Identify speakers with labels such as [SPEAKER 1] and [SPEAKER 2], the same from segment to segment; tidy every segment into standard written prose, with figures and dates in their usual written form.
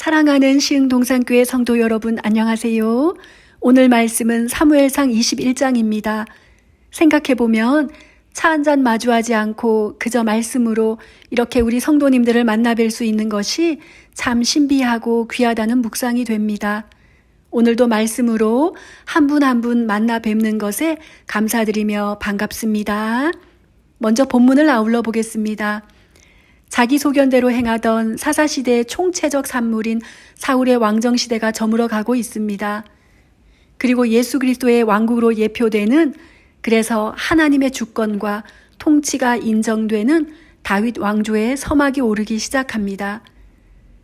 [SPEAKER 1] 사랑하는 시흥동산교회 성도 여러분 안녕하세요. 오늘 말씀은 사무엘상 21장입니다. 생각해보면 차 한잔 마주하지 않고 그저 말씀으로 이렇게 우리 성도님들을 만나 뵐 수 있는 것이 참 신비하고 귀하다는 묵상이 됩니다. 오늘도 말씀으로 한 분 한 분 만나 뵙는 것에 감사드리며 반갑습니다. 먼저 본문을 아울러 보겠습니다. 자기 소견대로 행하던 사사시대의 총체적 산물인 사울의 왕정시대가 저물어 가고 있습니다. 그리고 예수 그리스도의 왕국으로 예표되는, 그래서 하나님의 주권과 통치가 인정되는 다윗 왕조의 서막이 오르기 시작합니다.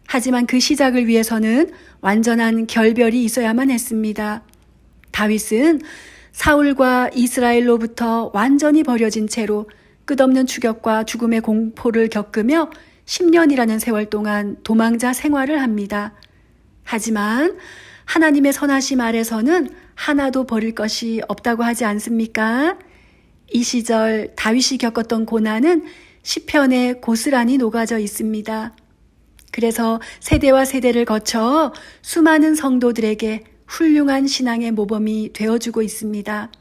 [SPEAKER 1] 하지만 그 시작을 위해서는 완전한 결별이 있어야만 했습니다. 다윗은 사울과 이스라엘로부터 완전히 버려진 채로 끝없는 추격과 죽음의 공포를 겪으며 10년이라는 세월 동안 도망자 생활을 합니다. 하지만 하나님의 선하심 아래서는 하나도 버릴 것이 없다고 하지 않습니까? 이 시절 다윗이 겪었던 고난은 시편에 고스란히 녹아져 있습니다. 그래서 세대와 세대를 거쳐 수많은 성도들에게 훌륭한 신앙의 모범이 되어주고 있습니다.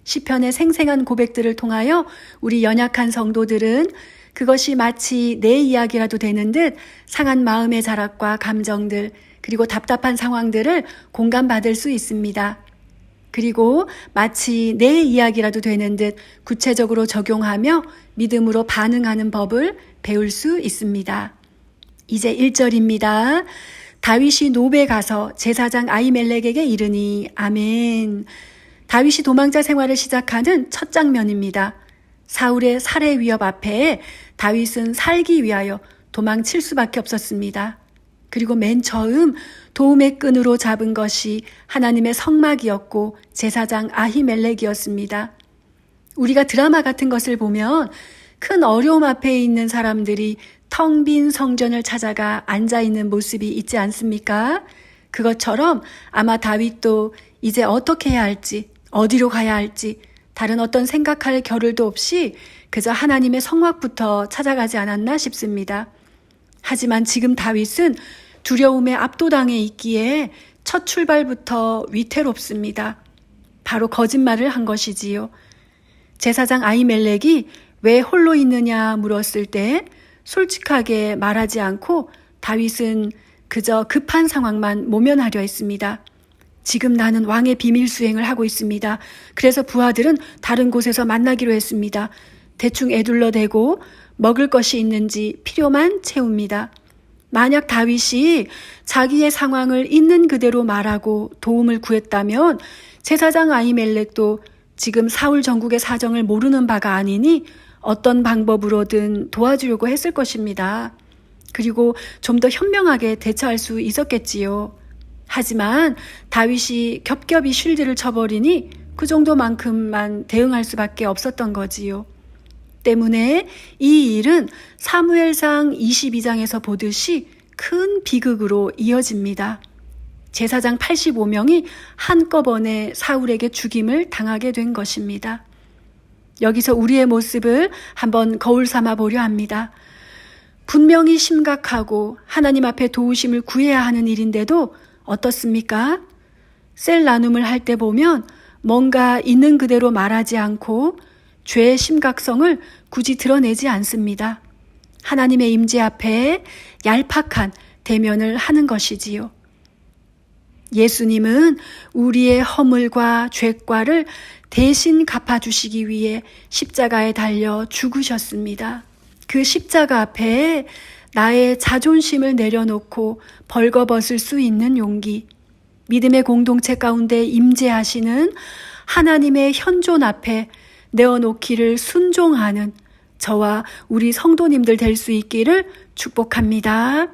[SPEAKER 1] 시편의 생생한 고백들을 통하여 우리 연약한 성도들은 그것이 마치 내 이야기라도 되는 듯 상한 마음의 자락과 감정들, 그리고 답답한 상황들을 공감받을 수 있습니다. 그리고 마치 내 이야기라도 되는 듯 구체적으로 적용하며 믿음으로 반응하는 법을 배울 수 있습니다. 이제 1절입니다. 다윗이 노베 가서 제사장 아히멜렉에게 이르니. 아멘. 다윗이 도망자 생활을 시작하는 첫 장면입니다. 사울의 살해 위협 앞에 다윗은 살기 위하여 도망칠 수밖에 없었습니다. 그리고 맨 처음 도움의 끈으로 잡은 것이 하나님의 성막이었고 제사장 아히멜렉이었습니다. 우리가 드라마 같은 것을 보면 큰 어려움 앞에 있는 사람들이 텅 빈 성전을 찾아가 앉아있는 모습이 있지 않습니까? 그것처럼 아마 다윗도 이제 어떻게 해야 할지, 어디로 가야 할지 다른 어떤 생각할 겨를도 없이 그저 하나님의 성막부터 찾아가지 않았나 싶습니다. 하지만 지금 다윗은 두려움에 압도당해 있기에 첫 출발부터 위태롭습니다. 바로 거짓말을 한 것이지요. 제사장 아히멜렉이 왜 홀로 있느냐 물었을 때 솔직하게 말하지 않고 다윗은 그저 급한 상황만 모면하려 했습니다. 지금 나는 왕의 비밀 수행을 하고 있습니다. 그래서 부하들은 다른 곳에서 만나기로 했습니다. 대충 에둘러대고 먹을 것이 있는지 필요만 채웁니다. 만약 다윗이 자기의 상황을 있는 그대로 말하고 도움을 구했다면 제사장 아히멜렉도 지금 사울 전국의 사정을 모르는 바가 아니니 어떤 방법으로든 도와주려고 했을 것입니다. 그리고 좀 더 현명하게 대처할 수 있었겠지요. 하지만 다윗이 겹겹이 쉴드를 쳐버리니 그 정도만큼만 대응할 수밖에 없었던 거지요. 때문에 이 일은 사무엘상 22장에서 보듯이 큰 비극으로 이어집니다. 제사장 85명이 한꺼번에 사울에게 죽임을 당하게 된 것입니다. 여기서 우리의 모습을 한번 거울 삼아 보려 합니다. 분명히 심각하고 하나님 앞에 도우심을 구해야 하는 일인데도 어떻습니까? 셀 나눔을 할 때 보면 뭔가 있는 그대로 말하지 않고 죄의 심각성을 굳이 드러내지 않습니다. 하나님의 임재 앞에 얄팍한 대면을 하는 것이지요. 예수님은 우리의 허물과 죄과를 대신 갚아주시기 위해 십자가에 달려 죽으셨습니다. 그 십자가 앞에 나의 자존심을 내려놓고 벌거벗을 수 있는 용기, 믿음의 공동체 가운데 임재하시는 하나님의 현존 앞에 내어놓기를 순종하는 저와 우리 성도님들 될 수 있기를 축복합니다.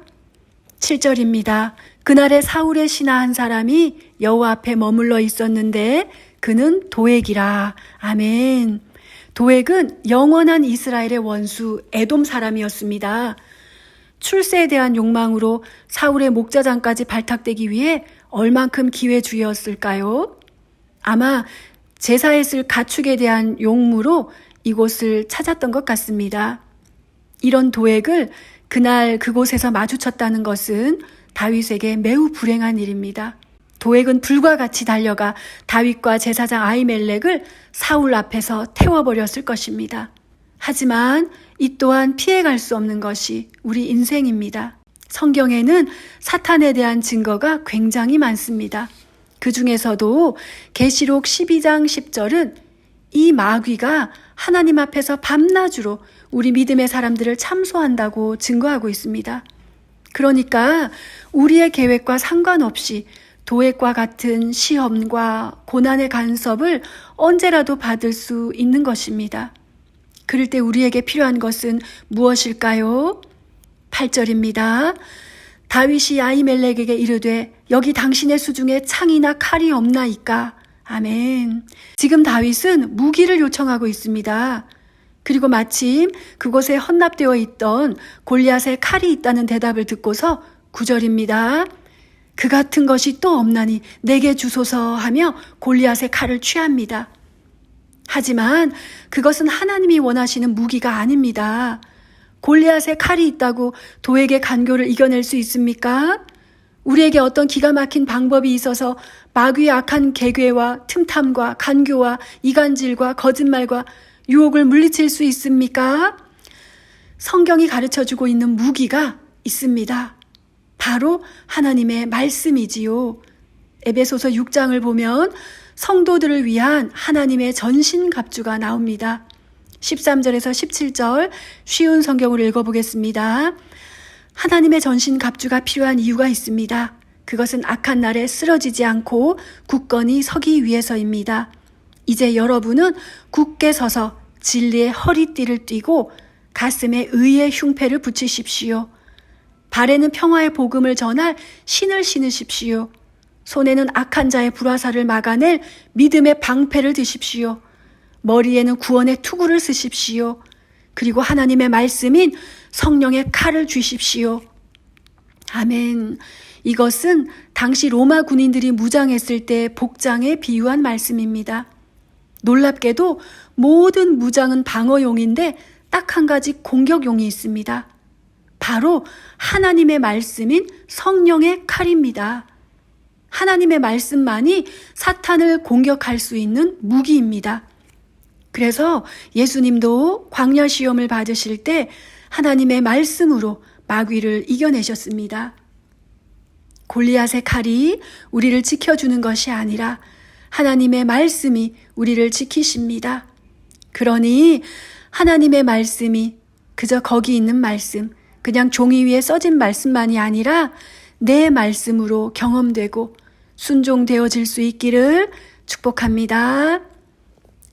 [SPEAKER 1] 7절입니다. 그날에 사울의 신하 한 사람이 여호와 앞에 머물러 있었는데 그는 도액이라. 아멘. 도액은 영원한 이스라엘의 원수 에돔 사람이었습니다. 출세에 대한 욕망으로 사울의 목자장까지 발탁되기 위해 얼만큼 기회주의였을까요? 아마 제사했을 가축에 대한 용무로 이곳을 찾았던 것 같습니다. 이런 도액을 그날 그곳에서 마주쳤다는 것은 다윗에게 매우 불행한 일입니다. 도액은 불과 같이 달려가 다윗과 제사장 아히멜렉을 사울 앞에서 태워버렸을 것입니다. 하지만 이 또한 피해갈 수 없는 것이 우리 인생입니다. 성경에는 사탄에 대한 증거가 굉장히 많습니다. 그 중에서도 계시록 12장 10절은 이 마귀가 하나님 앞에서 밤낮으로 우리 믿음의 사람들을 참소한다고 증거하고 있습니다. 그러니까 우리의 계획과 상관없이 도액과 같은 시험과 고난의 간섭을 언제라도 받을 수 있는 것입니다. 그럴 때 우리에게 필요한 것은 무엇일까요? 8절입니다. 다윗이 아히멜렉에게 이르되 여기 당신의 수중에 창이나 칼이 없나이까? 아멘. 지금 다윗은 무기를 요청하고 있습니다. 그리고 마침 그곳에 헌납되어 있던 골리앗의 칼이 있다는 대답을 듣고서 9절입니다. 그 같은 것이 또 없나니 내게 주소서 하며 골리앗의 칼을 취합니다. 하지만 그것은 하나님이 원하시는 무기가 아닙니다. 골리앗의 칼이 있다고 도액의 간교를 이겨낼 수 있습니까? 우리에게 어떤 기가 막힌 방법이 있어서 마귀의 악한 계괴와 틈탐과 간교와 이간질과 거짓말과 유혹을 물리칠 수 있습니까? 성경이 가르쳐주고 있는 무기가 있습니다. 바로 하나님의 말씀이지요. 에베소서 6장을 보면 성도들을 위한 하나님의 전신갑주가 나옵니다. 13절에서 17절 쉬운 성경으로 읽어보겠습니다. 하나님의 전신갑주가 필요한 이유가 있습니다. 그것은 악한 날에 쓰러지지 않고 굳건히 서기 위해서입니다. 이제 여러분은 굳게 서서 진리의 허리띠를 띠고 가슴에 의의 흉패를 붙이십시오. 발에는 평화의 복음을 전할 신을 신으십시오. 손에는 악한 자의 불화살을 막아낼 믿음의 방패를 드십시오. 머리에는 구원의 투구를 쓰십시오. 그리고 하나님의 말씀인 성령의 칼을 쥐십시오. 아멘. 이것은 당시 로마 군인들이 무장했을 때 복장에 비유한 말씀입니다. 놀랍게도 모든 무장은 방어용인데 딱 한 가지 공격용이 있습니다. 바로 하나님의 말씀인 성령의 칼입니다. 하나님의 말씀만이 사탄을 공격할 수 있는 무기입니다. 그래서 예수님도 광야 시험을 받으실 때 하나님의 말씀으로 마귀를 이겨내셨습니다. 골리앗의 칼이 우리를 지켜주는 것이 아니라 하나님의 말씀이 우리를 지키십니다. 그러니 하나님의 말씀이 그저 거기 있는 말씀, 그냥 종이 위에 써진 말씀만이 아니라 내 말씀으로 경험되고 순종되어질 수 있기를 축복합니다.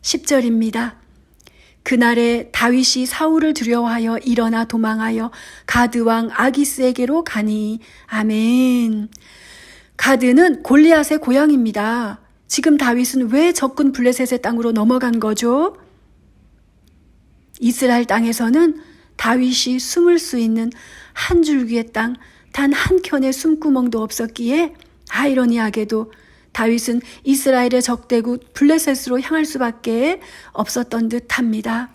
[SPEAKER 1] 10절입니다. 그날에 다윗이 사울을 두려워하여 일어나 도망하여 가드왕 아기스에게로 가니. 아멘. 가드는 골리앗의 고향입니다. 지금 다윗은 왜 적군 블레셋의 땅으로 넘어간 거죠? 이스라엘 땅에서는 다윗이 숨을 수 있는 한 줄기의 땅, 단 한 켠의 숨구멍도 없었기에 아이러니하게도 다윗은 이스라엘의 적대국 블레셋으로 향할 수밖에 없었던 듯합니다.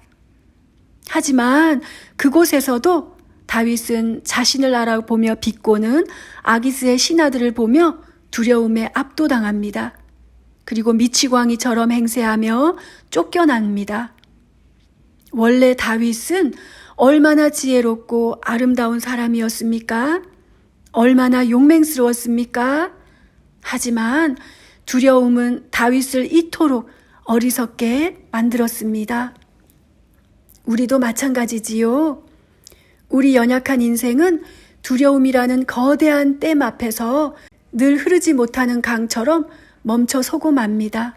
[SPEAKER 1] 하지만 그곳에서도 다윗은 자신을 알아보며 비꼬는 아기스의 신하들을 보며 두려움에 압도당합니다. 그리고 미치광이처럼 행세하며 쫓겨납니다. 원래 다윗은 얼마나 지혜롭고 아름다운 사람이었습니까? 얼마나 용맹스러웠습니까? 하지만 두려움은 다윗을 이토록 어리석게 만들었습니다. 우리도 마찬가지지요. 우리 연약한 인생은 두려움이라는 거대한 댐 앞에서 늘 흐르지 못하는 강처럼 멈춰 서고 맙니다.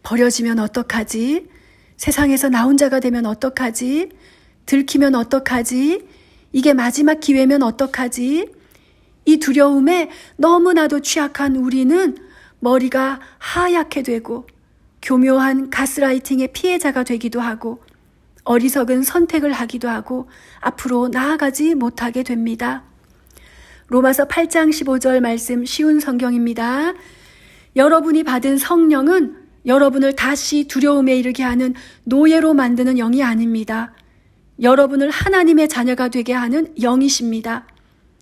[SPEAKER 1] 버려지면 어떡하지? 세상에서 나 혼자가 되면 어떡하지? 들키면 어떡하지? 이게 마지막 기회면 어떡하지? 이 두려움에 너무나도 취약한 우리는 머리가 하얗게 되고 교묘한 가스라이팅의 피해자가 되기도 하고 어리석은 선택을 하기도 하고 앞으로 나아가지 못하게 됩니다. 로마서 8장 15절 말씀 쉬운 성경입니다. 여러분이 받은 성령은 여러분을 다시 두려움에 이르게 하는 노예로 만드는 영이 아닙니다. 여러분을 하나님의 자녀가 되게 하는 영이십니다.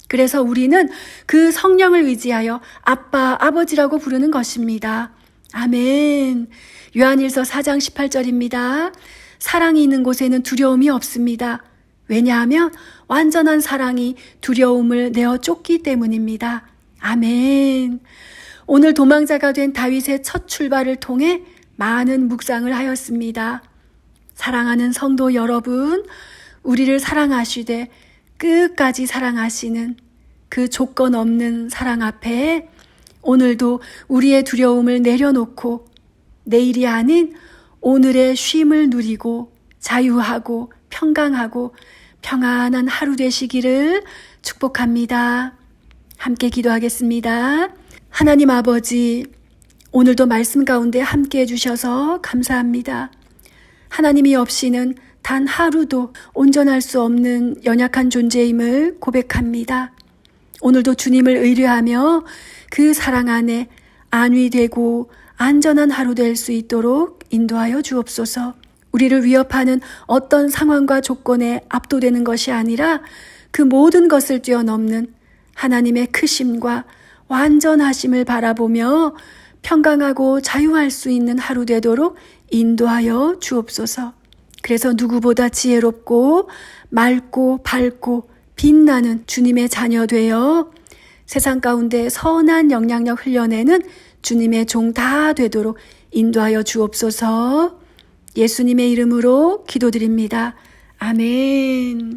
[SPEAKER 1] 그래서 우리는 그 성령을 의지하여 아빠, 아버지라고 부르는 것입니다. 아멘. 요한일서 4장 18절입니다. 사랑이 있는 곳에는 두려움이 없습니다. 왜냐하면 완전한 사랑이 두려움을 내어 쫓기 때문입니다. 아멘. 오늘 도망자가 된 다윗의 첫 출발을 통해 많은 묵상을 하였습니다. 사랑하는 성도 여러분, 우리를 사랑하시되 끝까지 사랑하시는 그 조건 없는 사랑 앞에 오늘도 우리의 두려움을 내려놓고 내일이 아닌 오늘의 쉼을 누리고 자유하고 평강하고 평안한 하루 되시기를 축복합니다. 함께 기도하겠습니다. 하나님 아버지, 오늘도 말씀 가운데 함께 해주셔서 감사합니다. 하나님이 없이는 단 하루도 온전할 수 없는 연약한 존재임을 고백합니다. 오늘도 주님을 의뢰하며 그 사랑 안에 안위되고 안전한 하루 될 수 있도록 인도하여 주옵소서. 우리를 위협하는 어떤 상황과 조건에 압도되는 것이 아니라 그 모든 것을 뛰어넘는 하나님의 크심과 완전하심을 바라보며 평강하고 자유할 수 있는 하루 되도록 인도하여 주옵소서. 그래서 누구보다 지혜롭고 맑고 밝고 빛나는 주님의 자녀 되어 세상 가운데 선한 영향력 흘려내는 주님의 종 다 되도록 인도하여 주옵소서. 예수님의 이름으로 기도드립니다. 아멘.